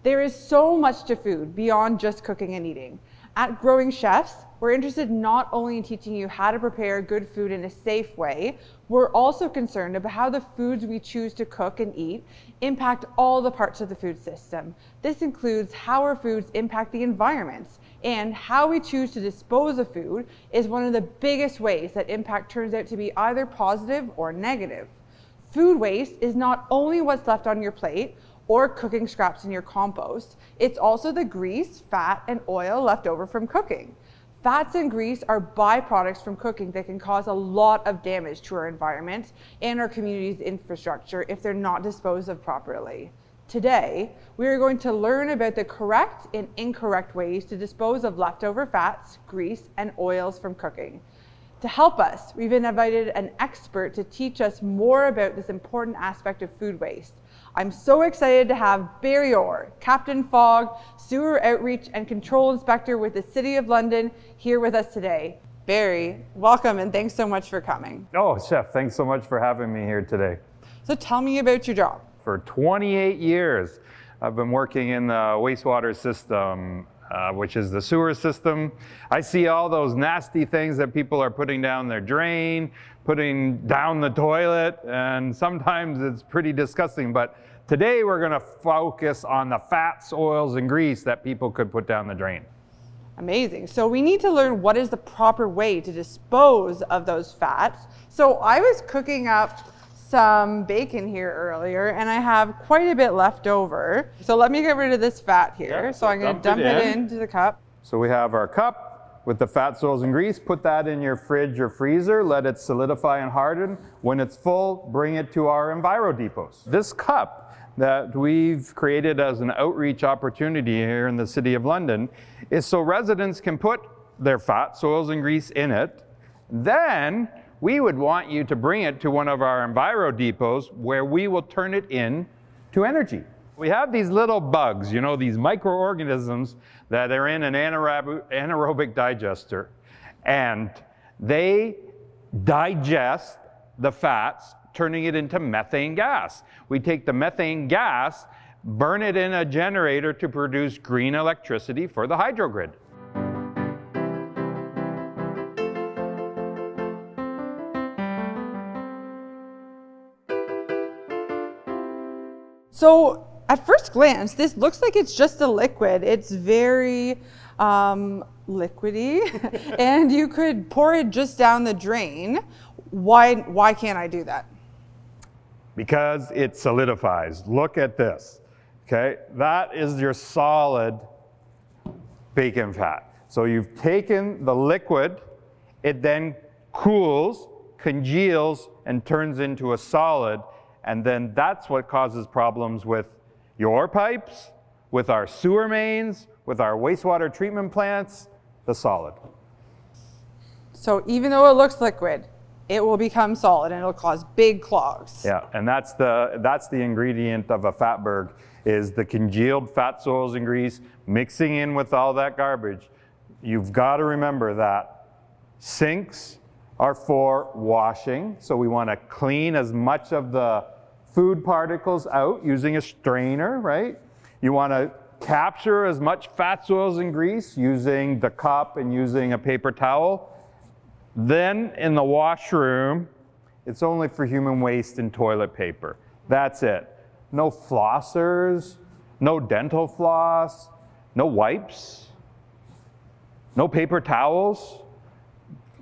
There is so much to food beyond just cooking and eating. At Growing Chefs, we're interested not only in teaching you how to prepare good food in a safe way, we're also concerned about how the foods we choose to cook and eat impact all the parts of the food system. This includes how our foods impact the environment, and how we choose to dispose of food is one of the biggest ways that impact turns out to be either positive or negative. Food waste is not only what's left on your plate or cooking scraps in your compost, it's also the grease, fat, and oil left over from cooking. Fats and grease are byproducts from cooking that can cause a lot of damage to our environment and our community's infrastructure if they're not disposed of properly. Today, we are going to learn about the correct and incorrect ways to dispose of leftover fats, grease, and oils from cooking. To help us, we've invited an expert to teach us more about this important aspect of food waste. I'm so excited to have Barry Orr, Captain Fog, Sewer Outreach and Control Inspector with the City of London, here with us today. Barry, welcome and thanks so much for coming. Oh, Chef, thanks so much for having me here today. So tell me about your job. For 28 years, I've been working in the wastewater system, which is the sewer system. I see all those nasty things that people are putting down their drain, putting down the toilet, and sometimes it's pretty disgusting. But today we're going to focus on the fats, oils, and grease that people could put down the drain. Amazing. So we need to learn what is the proper way to dispose of those fats. So I was cooking up some bacon here earlier and I have quite a bit left over. So let me get rid of this fat here. Yeah, so I'm going to dump it into the cup. So we have our cup with the fats, oils, and grease. Put that in your fridge or freezer. Let it solidify and harden. When it's full, bring it to our Enviro Depots. This cup that we've created as an outreach opportunity here in the City of London is so residents can put their fats, oils, and grease in it. Then we would want you to bring it to one of our Enviro Depots where we will turn it in to energy. We have these little bugs, you know, these microorganisms that are in an anaerobic digester, and they digest the fats, turning it into methane gas. We take the methane gas, burn it in a generator to produce green electricity for the hydrogrid. So at first glance, this looks like it's just a liquid. It's very liquidy and you could pour it just down the drain. Why can't I do that? Because it solidifies. Look at this, okay? That is your solid bacon fat. So you've taken the liquid, it then cools, congeals, and turns into a solid, and then that's what causes problems with your pipes, with our sewer mains, with our wastewater treatment plants, the solid. So even though it looks liquid, it will become solid and it'll cause big clogs. Yeah, and that's the ingredient of a Fatberg, is the congealed fats, oils, and grease mixing in with all that garbage. You've got to remember that sinks are for washing, so we want to clean as much of the food particles out using a strainer, right? You want to capture as much fats, oils, and grease using the cup and using a paper towel. Then in the washroom, it's only for human waste and toilet paper. That's it. No flossers, no dental floss, no wipes, no paper towels.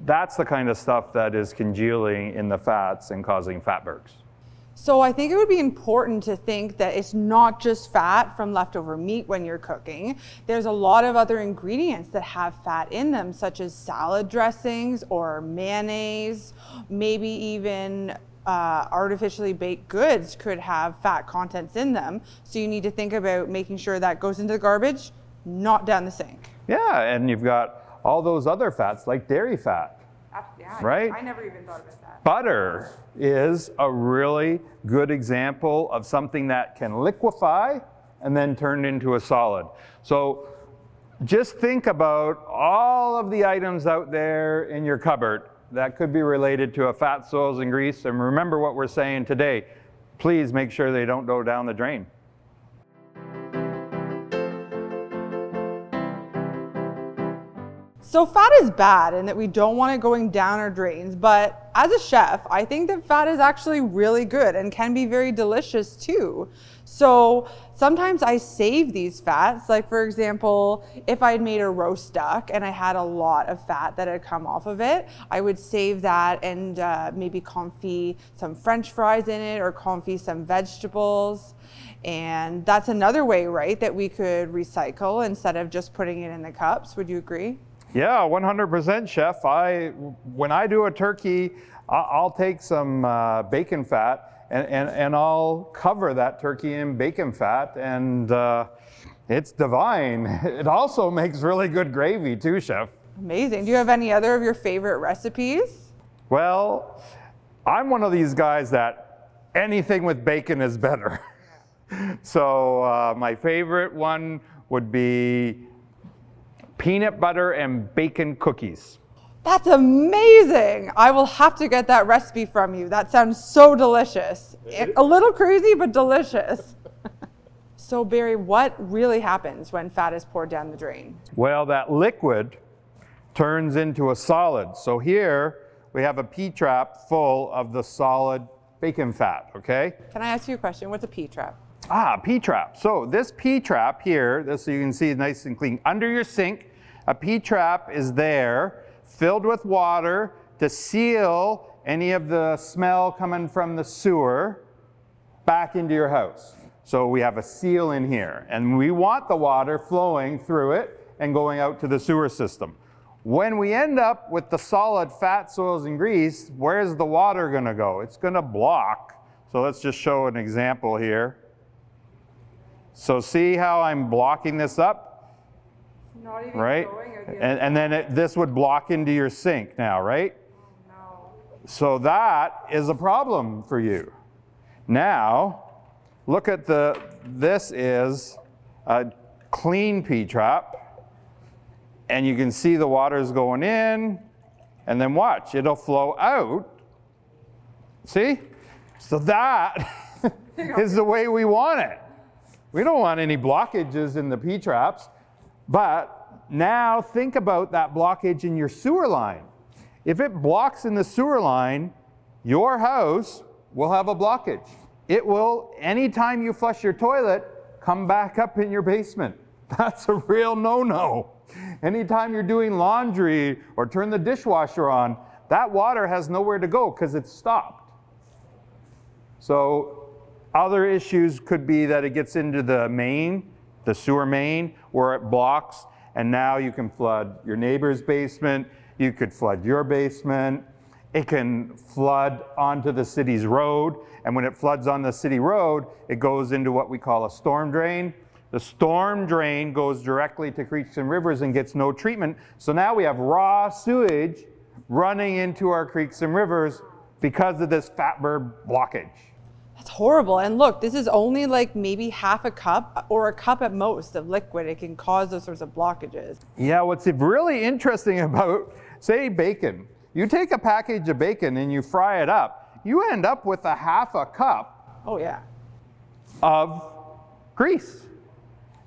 That's the kind of stuff that is congealing in the fats and causing fatbergs. So I think it would be important to think that it's not just fat from leftover meat when you're cooking. There's a lot of other ingredients that have fat in them, such as salad dressings or mayonnaise, maybe even artificially baked goods could have fat contents in them. So you need to think about making sure that goes into the garbage, not down the sink. Yeah, and you've got all those other fats like dairy fat, yeah, right? I never even thought about that. Butter is a really good example of something that can liquefy and then turn into a solid. So just think about all of the items out there in your cupboard that could be related to a fat, oils, and grease. And remember what we're saying today. Please make sure they don't go down the drain. So fat is bad and that we don't want it going down our drains, but as a chef, I think that fat is actually really good and can be very delicious too. So sometimes I save these fats, like for example, if I'd made a roast duck and I had a lot of fat that had come off of it, I would save that and maybe confit some French fries in it or confit some vegetables. And that's another way, right, that we could recycle instead of just putting it in the cups. Would you agree? Yeah, 100%, Chef. When I do a turkey, I'll take some bacon fat and I'll cover that turkey in bacon fat, and it's divine. It also makes really good gravy too, Chef. Amazing. Do you have any other of your favorite recipes? Well, I'm one of these guys that anything with bacon is better. So my favorite one would be peanut butter and bacon cookies. That's amazing. I will have to get that recipe from you. That sounds so delicious. A little crazy, but delicious. So Barry, what really happens when fat is poured down the drain? Well, that liquid turns into a solid. So here we have a P-trap full of the solid bacon fat, okay? Can I ask you a question? What's a P-trap? P-trap. So this P-trap here, this so you can see it nice and clean. Under your sink, a P-trap is there, filled with water to seal any of the smell coming from the sewer back into your house. So we have a seal in here, and we want the water flowing through it and going out to the sewer system. When we end up with the solid fats, oils, and grease, where's the water going to go? It's going to block. So let's just show an example here. So see how I'm blocking this up? Not even right? Going and then this would block into your sink now, right? Oh, no. So that is a problem for you. Now, look at this is a clean P-trap, and you can see the water's going in, and then watch, it'll flow out. See? So that is the way we want it. We don't want any blockages in the P-traps, but now think about that blockage in your sewer line. If it blocks in the sewer line, your house will have a blockage. It will, anytime you flush your toilet, come back up in your basement. That's a real no-no. Anytime you're doing laundry or turn the dishwasher on, that water has nowhere to go because it's stopped. So other issues could be that it gets into the main, the sewer main, where it blocks, and now you can flood your neighbor's basement, you could flood your basement, it can flood onto the city's road, and when it floods on the city road, it goes into what we call a storm drain. The storm drain goes directly to creeks and rivers and gets no treatment, so now we have raw sewage running into our creeks and rivers because of this Fatberg blockage. That's horrible. And look, this is only like maybe half a cup or a cup at most of liquid. It can cause those sorts of blockages. Yeah, what's really interesting about, say, bacon. You take a package of bacon and you fry it up, you end up with a half a cup of grease.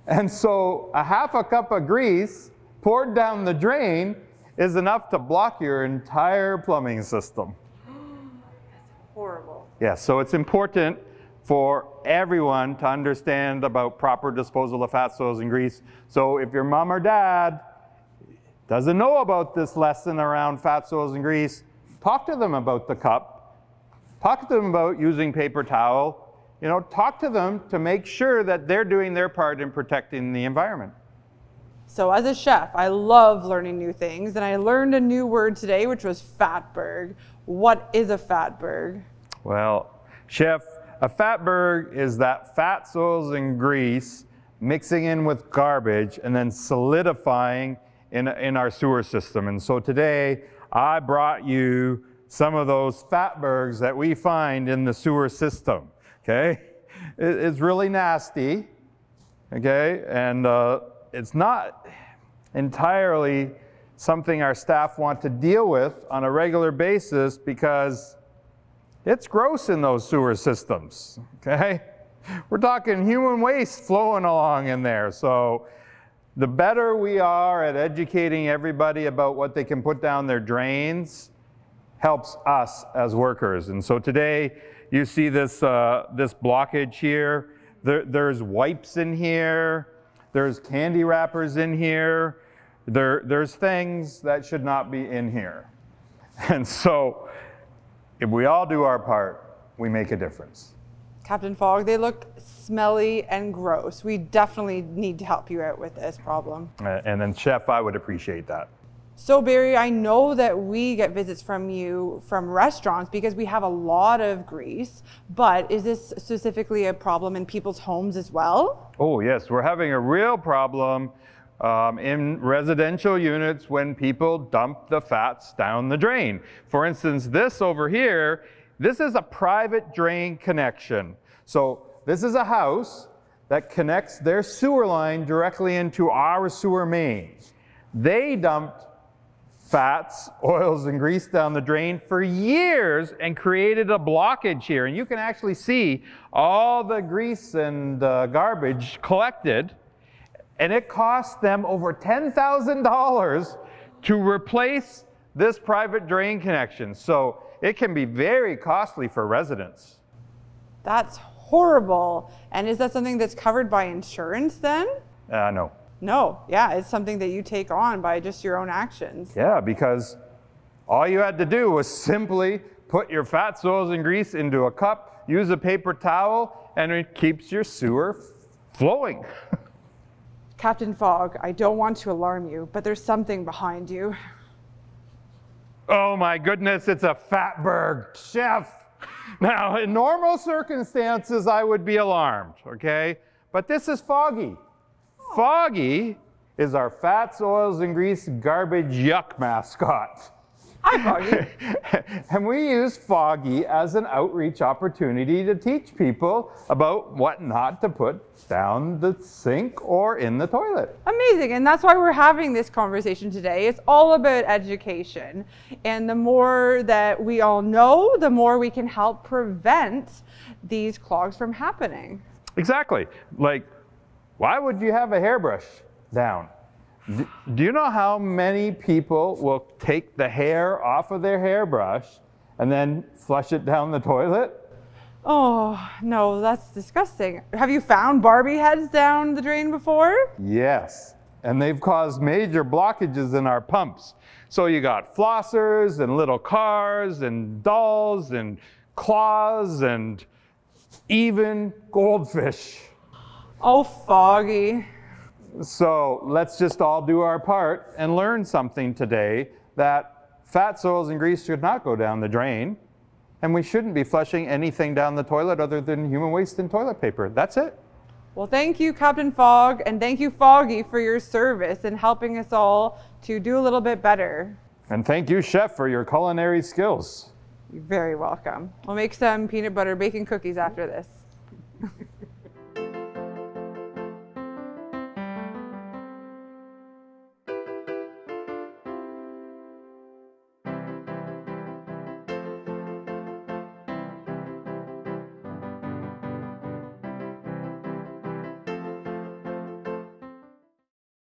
And so a half a cup of grease poured down the drain is enough to block your entire plumbing system. That's horrible. Yeah, so it's important for everyone to understand about proper disposal of fats, oils, and grease. So if your mom or dad doesn't know about this lesson around fats, oils, and grease, talk to them about the cup. Talk to them about using paper towel. You know, talk to them to make sure that they're doing their part in protecting the environment. So as a chef, I love learning new things, and I learned a new word today, which was Fatberg. What is a Fatberg? Well, Chef, a Fatberg is that fats, oils, and grease mixing in with garbage and then solidifying in our sewer system. And so today, I brought you some of those Fatbergs that we find in the sewer system, okay? It's really nasty, okay? And it's not entirely something our staff want to deal with on a regular basis because it's gross in those sewer systems, okay? We're talking human waste flowing along in there. So The better we are at educating everybody about what they can put down their drains helps us as workers. And so today you see this, this blockage here. There's wipes in here. There's candy wrappers in here. There's things that should not be in here. And so if we all do our part, we make a difference. Captain Fogg, they look smelly and gross. We definitely need to help you out with this problem. And then Chef, I would appreciate that. So Barry, I know that we get visits from you from restaurants because we have a lot of grease, but is this specifically a problem in people's homes as well? Oh yes, we're having a real problem in residential units when people dump the fats down the drain. For instance, this over here, this is a private drain connection. So this is a house that connects their sewer line directly into our sewer main. They dumped fats, oils, and grease down the drain for years and created a blockage here. And you can actually see all the grease and garbage collected. And it cost them over $10,000 to replace this private drain connection. So it can be very costly for residents. That's horrible. And is that something that's covered by insurance then? No. No, yeah, it's something that you take on by just your own actions. Yeah, because all you had to do was simply put your fats, oils, and grease into a cup, use a paper towel, and it keeps your sewer flowing. Captain Fogg, I don't want to alarm you, but there's something behind you. Oh my goodness, it's a Fatberg, Chef. Now, in normal circumstances, I would be alarmed, okay? But this is Foggy. Foggy is our fats, oils, and grease garbage yuck mascot. Hi, Foggy. And we use Foggy as an outreach opportunity to teach people about what not to put down the sink or in the toilet. Amazing, and that's why we're having this conversation today. It's all about education. And the more that we all know, the more we can help prevent these clogs from happening. Exactly. Like, why would you have a hairbrush down? Do you know how many people will take the hair off of their hairbrush and then flush it down the toilet? Oh, no, that's disgusting. Have you found Barbie heads down the drain before? Yes, and they've caused major blockages in our pumps. So you got flossers and little cars and dolls and claws and even goldfish. Oh, Foggy. So let's just all do our part and learn something today, that fats, oils, and grease should not go down the drain, and we shouldn't be flushing anything down the toilet other than human waste and toilet paper. That's it. Well, thank you, Captain Fogg, and thank you, Foggy, for your service and helping us all to do a little bit better. And thank you, Chef, for your culinary skills. You're very welcome. We'll make some peanut butter bacon cookies after this.